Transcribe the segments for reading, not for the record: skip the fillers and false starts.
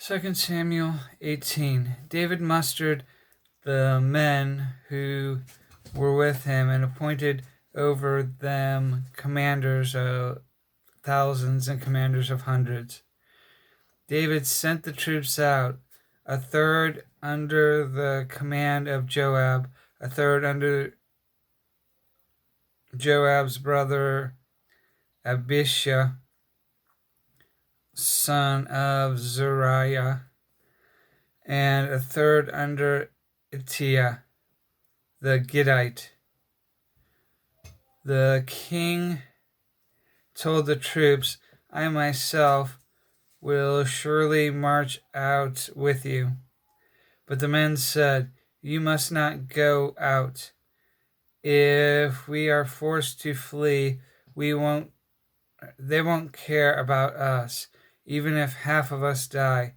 2 Samuel 18. David mustered the men who were with him and appointed over them commanders of thousands and commanders of hundreds. David sent the troops out, a third under the command of Joab, a third under Joab's brother Abishai, son of Zeruiah, and a third under Ittai the Gittite. The king told the troops, I myself will surely march out with you. But the men said, you must not go out. If we are forced to flee, they won't care about us. Even if half of us die,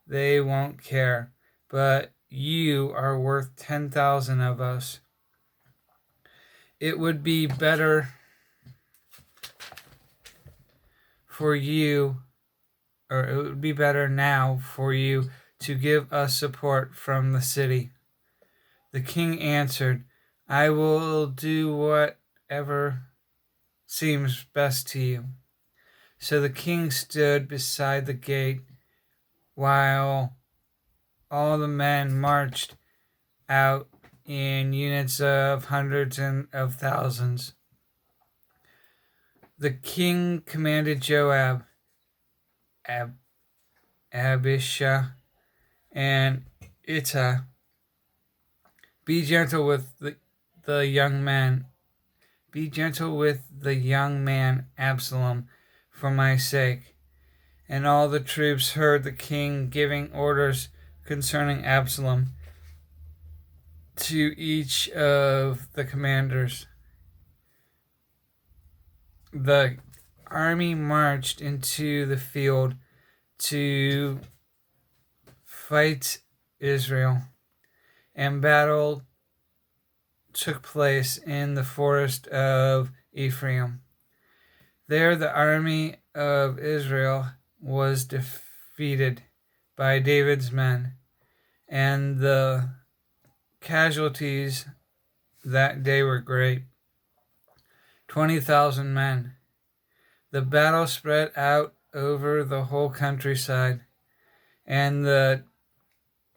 they won't care. But you are worth 10,000 of us. It would be better for you, or it would be better now for you to give us support from the city. The king answered, I will do whatever seems best to you. So the king stood beside the gate while all the men marched out in units of hundreds and of thousands. The king commanded Joab, Abishai, and Ittai, be gentle with the young man. Be gentle with the young man Absalom for my sake. And all the troops heard the king giving orders concerning Absalom to each of the commanders. The army marched into the field to fight Israel, and battle took place in the forest of Ephraim. There the army of Israel was defeated by David's men, and the casualties that day were great. 20,000 men. The battle spread out over the whole countryside, and the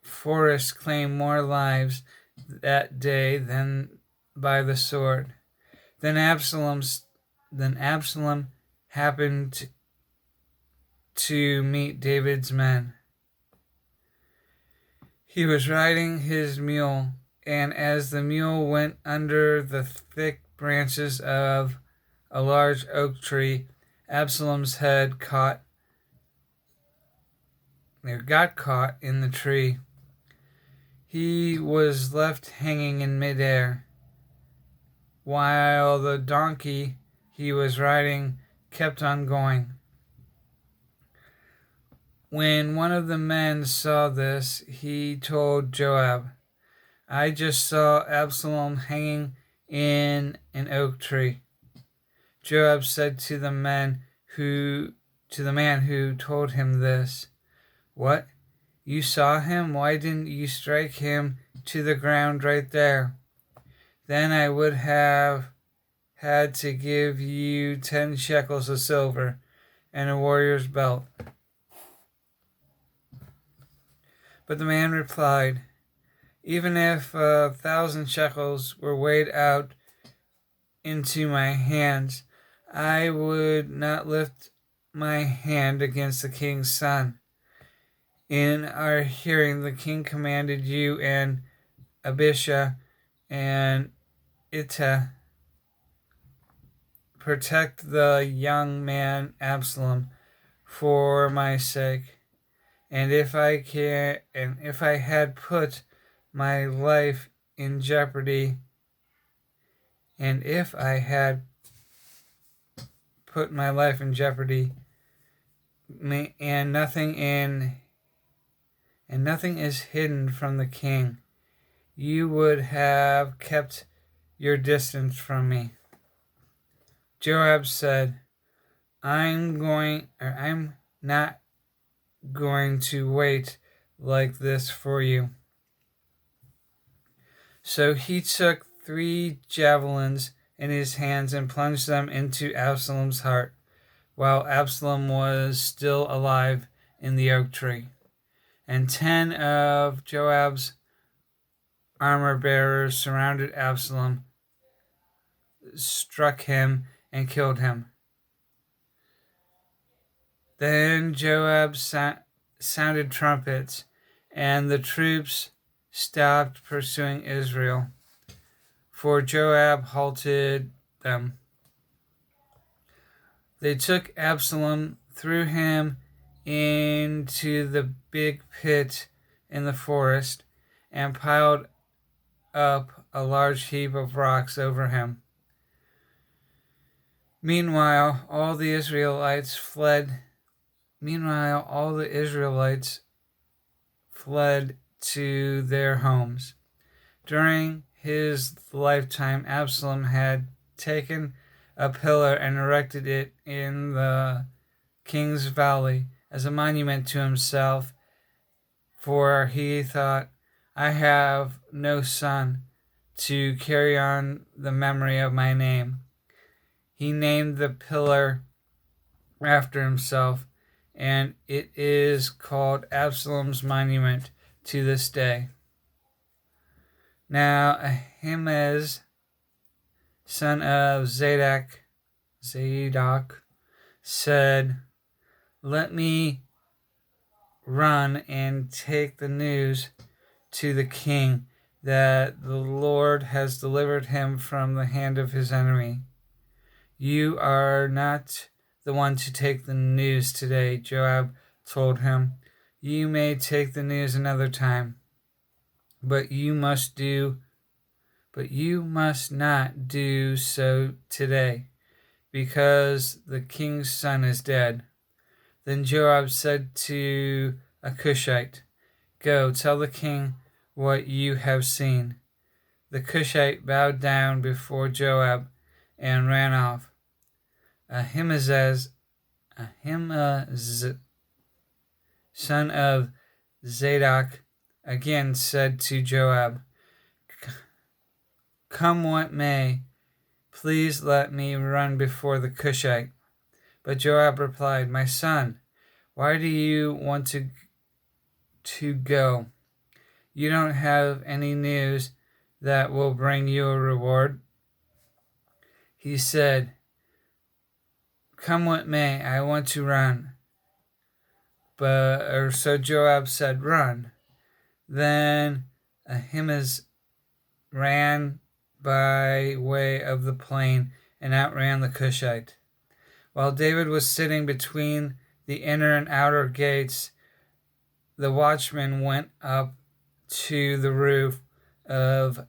forest claimed more lives that day than by the sword. Then Absalom happened to meet David's men. He was riding his mule, and as the mule went under the thick branches of a large oak tree, Absalom's head got caught in the tree. He was left hanging in midair, while the donkey he was riding kept on going. When one of the men saw this, he told Joab, I just saw Absalom hanging in an oak tree. Joab said to the man who told him this, what? You saw him? Why didn't you strike him to the ground right there? Then I would have had to give you 10 shekels of silver and a warrior's belt. But the man replied, even if 1,000 shekels were weighed out into my hands, I would not lift my hand against the king's son. In our hearing, the king commanded you and Abishai and Ittai, protect the young man Absalom for my sake. And if I had put my life in jeopardy, and nothing is hidden from the king, you would have kept your distance from me. Joab said, I'm not going to wait like this for you." So he took 3 javelins in his hands and plunged them into Absalom's heart, while Absalom was still alive in the oak tree. And 10 of Joab's armor bearers surrounded Absalom, struck him, and killed him. Then Joab sounded trumpets, and the troops stopped pursuing Israel, for Joab halted them. They took Absalom, threw him into the big pit in the forest, and piled up a large heap of rocks over him. Meanwhile, all the Israelites fled to their homes. During his lifetime, Absalom had taken a pillar and erected it in the King's Valley as a monument to himself, for he thought, "I have no son to carry on the memory of my name." He named the pillar after himself, and it is called Absalom's monument to this day. Now Ahimaaz, son of Zadok, said, "Let me run and take the news to the king that the Lord has delivered him from the hand of his enemy." "You are not the one to take the news today," Joab told him. "You may take the news another time, but you must not do so today, because the king's son is dead." Then Joab said to a Cushite, "Go, tell the king what you have seen." The Cushite bowed down before Joab and ran off. Ahimaaz, son of Zadok, again said to Joab, "Come what may, please let me run before the Cushite." But Joab replied, "My son, why do you want to go? You don't have any news that will bring you a reward." He said, "Come what may, I want to run." So Joab said, "Run." Then Ahimaaz ran by way of the plain and outran the Cushite. While David was sitting between the inner and outer gates, the watchman went up to the roof of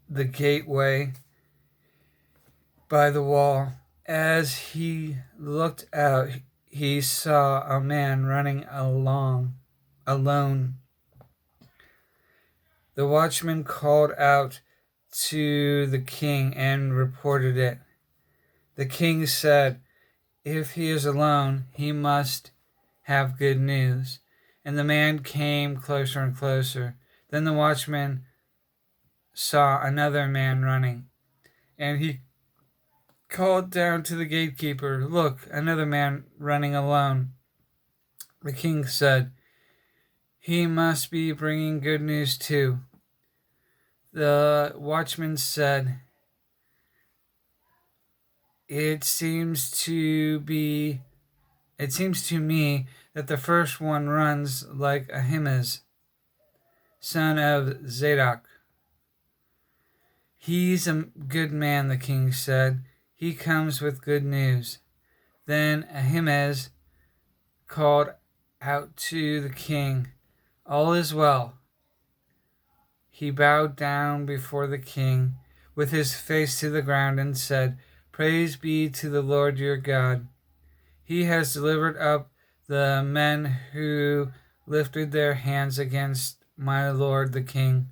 the gateway by the wall. As he looked out, he saw a man running alone. The watchman called out to the king and reported it. The king said, "If he is alone, he must have good news." And the man came closer and closer. Then the watchman saw another man running, and he called down to the gatekeeper, "Look, another man running alone." The king said, "He must be bringing good news too." The watchman said, It seems to me that the first one runs like Ahimaaz, son of Zadok." "He's a good man," the king said. "He comes with good news." Then Ahimaaz called out to the king, "All is well." He bowed down before the king with his face to the ground and said, "Praise be to the Lord your God. He has delivered up the men who lifted their hands against my lord the king."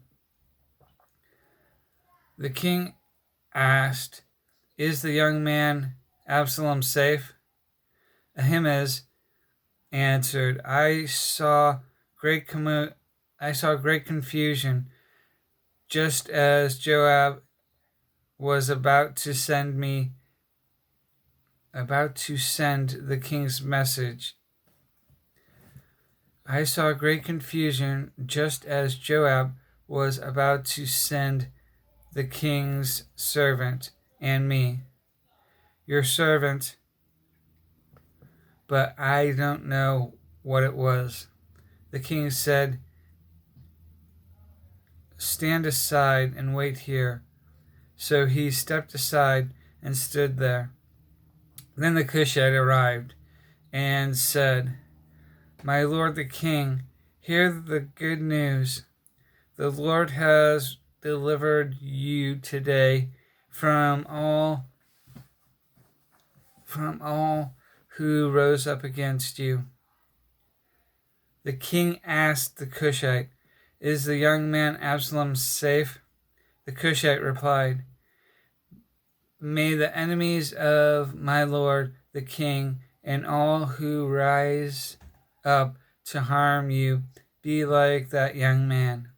The king asked, "Is the young man Absalom safe?" Ahimaaz answered, I saw great confusion, just as Joab was about to send the king's message. I saw great confusion, just as Joab was about to send the king's servant and me, your servant, but I don't know what it was. The king said, stand aside and wait here. So he stepped aside and stood there. Then the Cushite arrived and said, my lord the king, hear the good news. The Lord has delivered you today from all who rose up against you. The king asked the Cushite, is the young man Absalom safe? The Cushite replied, may the enemies of my lord the king and all who rise up to harm you be like that young man.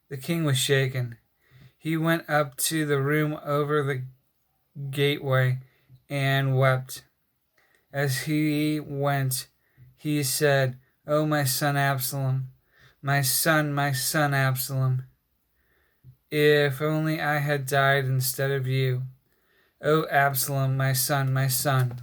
The king was shaken. He went up to the room over the gateway and wept. As he went, he said, oh, my son Absalom, my son Absalom, if only I had died instead of you. Oh, Absalom, my son, my son.